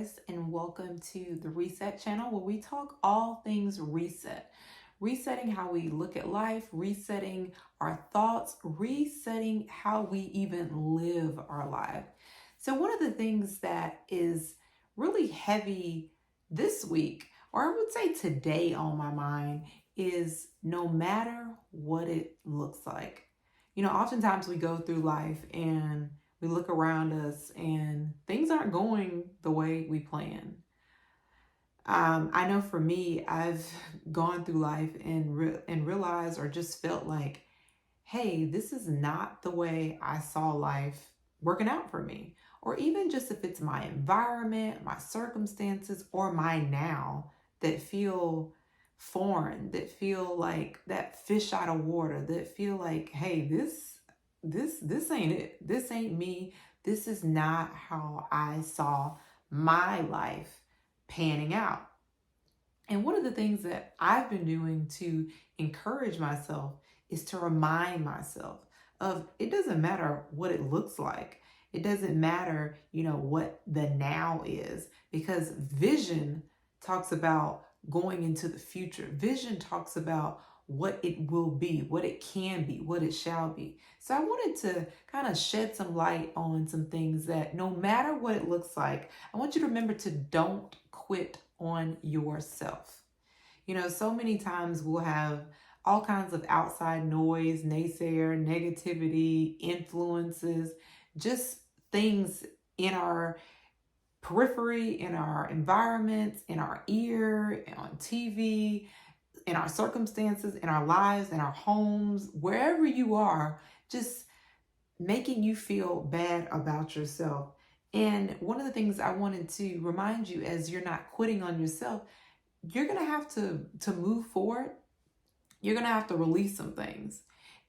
Paris, and welcome to the Reset channel where we talk all things reset. Resetting how we look at life, resetting our thoughts, resetting how we even live our life. So, one of the things that is really heavy this week, or I would say today on my mind, is no matter what it looks like. Oftentimes we go through life and we look around us and things aren't going the way we plan. I know for me, I've gone through life and realized or just felt like, hey, this is not the way I saw life working out for me. Or even just if it's my environment, my circumstances, or my now that feel foreign, that feel like that fish out of water, that feel like, hey, this ain't it. This ain't me. This is not how I saw my life panning out. And one of the things that I've been doing to encourage myself is to remind myself of it doesn't matter what it looks like. It doesn't matter, what the now is, because vision talks about going into the future. Vision talks about what it will be, what it can be, what it shall be. So I wanted to kind of shed some light on some things that no matter what it looks like, I want you to remember to don't quit on yourself. So many times we'll have all kinds of outside noise, naysayer, negativity, influences, just things in our periphery, in our environments, in our ear, on TV, in our circumstances, in our lives, in our homes, wherever you are, just making you feel bad about yourself. And one of the things I wanted to remind you as you're not quitting on yourself, you're going to have to move forward. You're going to have to release some things.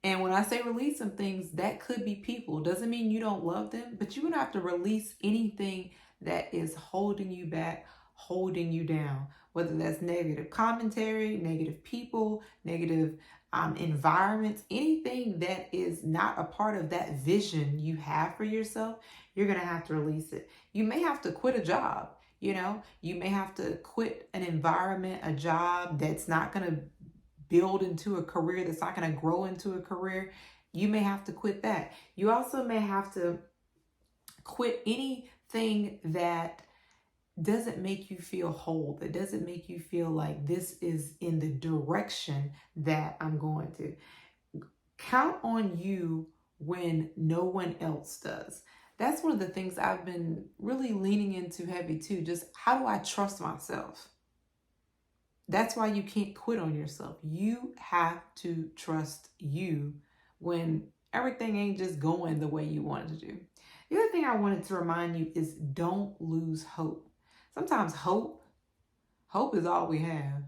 And when I say release some things, that could be people. Doesn't mean you don't love them, but you're going to have to release anything that is holding you back, holding you down, whether that's negative commentary, negative people, negative environments, anything that is not a part of that vision you have for yourself, you're going to have to release it. You may have to quit a job. You may have to quit an environment, a job that's not going to build into a career, that's not going to grow into a career. You may have to quit that. You also may have to quit anything that doesn't make you feel whole, that doesn't make you feel like this is in the direction that I'm going to. Count on you when no one else does. That's one of the things I've been really leaning into heavy too. Just how do I trust myself? That's why you can't quit on yourself. You have to trust you when everything ain't just going the way you want it to do. The other thing I wanted to remind you is don't lose hope. Sometimes hope is all we have.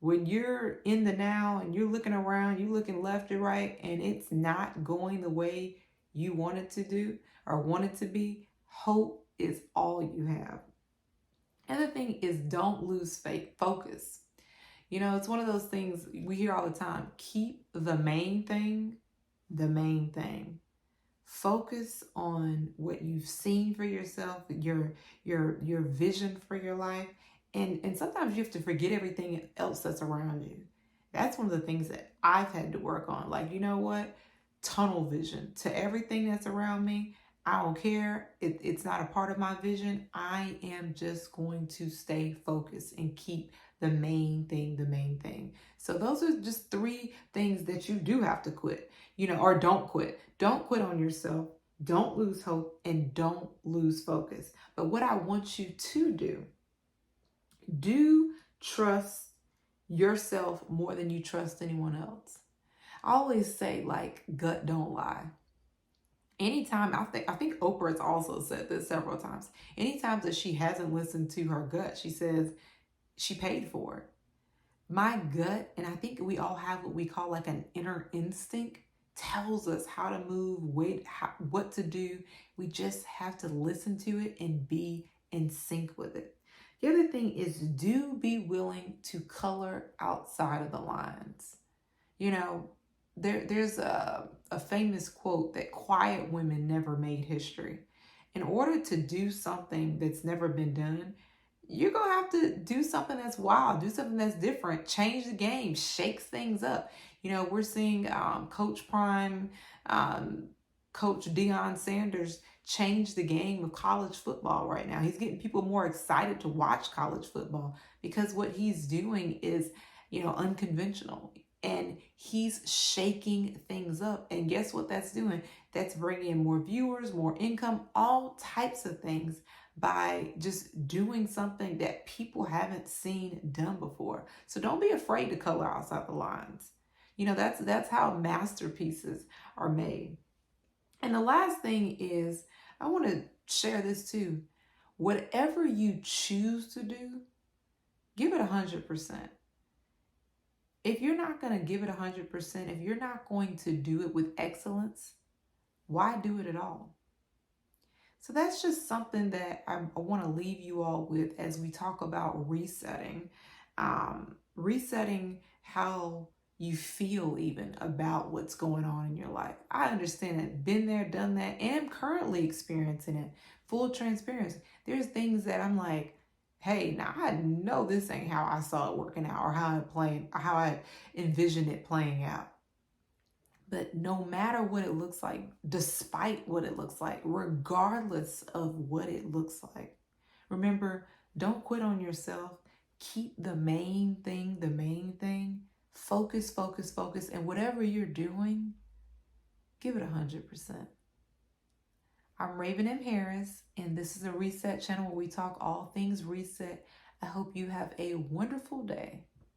When you're in the now and you're looking around, you're looking left or right, and it's not going the way you want it to do or want it to be, hope is all you have. Another thing is don't lose focus. It's one of those things we hear all the time. Keep the main thing the main thing. Focus on what you've seen for yourself, your vision for your life. And sometimes you have to forget everything else that's around you. That's one of the things that I've had to work on. Like, you know what? Tunnel vision to everything that's around me. I don't care. It's not a part of my vision. I am just going to stay focused and keep the main thing the main thing. So those are just 3 things that you do have to quit, or don't quit. Don't quit on yourself. Don't lose hope and don't lose focus. But what I want you to do trust yourself more than you trust anyone else. I always say, like, gut don't lie. Anytime, I think Oprah has also said this several times. Anytime that she hasn't listened to her gut, she says she paid for it. My gut, and I think we all have what we call like an inner instinct, tells us how to move, what to do. We just have to listen to it and be in sync with it. The other thing is do be willing to color outside of the lines. There's a famous quote that quiet women never made history. In order to do something that's never been done, you're going to have to do something that's wild, do something that's different, change the game, shakes things up. We're seeing Coach Prime, um, Coach Deion Sanders change the game of college football right now. He's getting people more excited to watch college football because what he's doing is, unconventional. And he's shaking things up. And guess what that's doing? That's bringing in more viewers, more income, all types of things by just doing something that people haven't seen done before. So don't be afraid to color outside the lines. That's how masterpieces are made. And the last thing is, I want to share this too. Whatever you choose to do, give it 100%. If you're not going to give it 100%, if you're not going to do it with excellence, why do it at all? So that's just something that I want to leave you all with as we talk about resetting. Resetting how you feel even about what's going on in your life. I understand it, been there, done that, and I'm currently experiencing it. Full transparency. There's things that I'm like, hey, now I know this ain't how I saw it working out or how I envisioned it playing out. But no matter what it looks like, despite what it looks like, regardless of what it looks like, remember, don't quit on yourself. Keep the main thing the main thing. Focus, focus, focus. And whatever you're doing, give it 100%. I'm Raven M. Harris, and this is a Reset channel where we talk all things reset. I hope you have a wonderful day.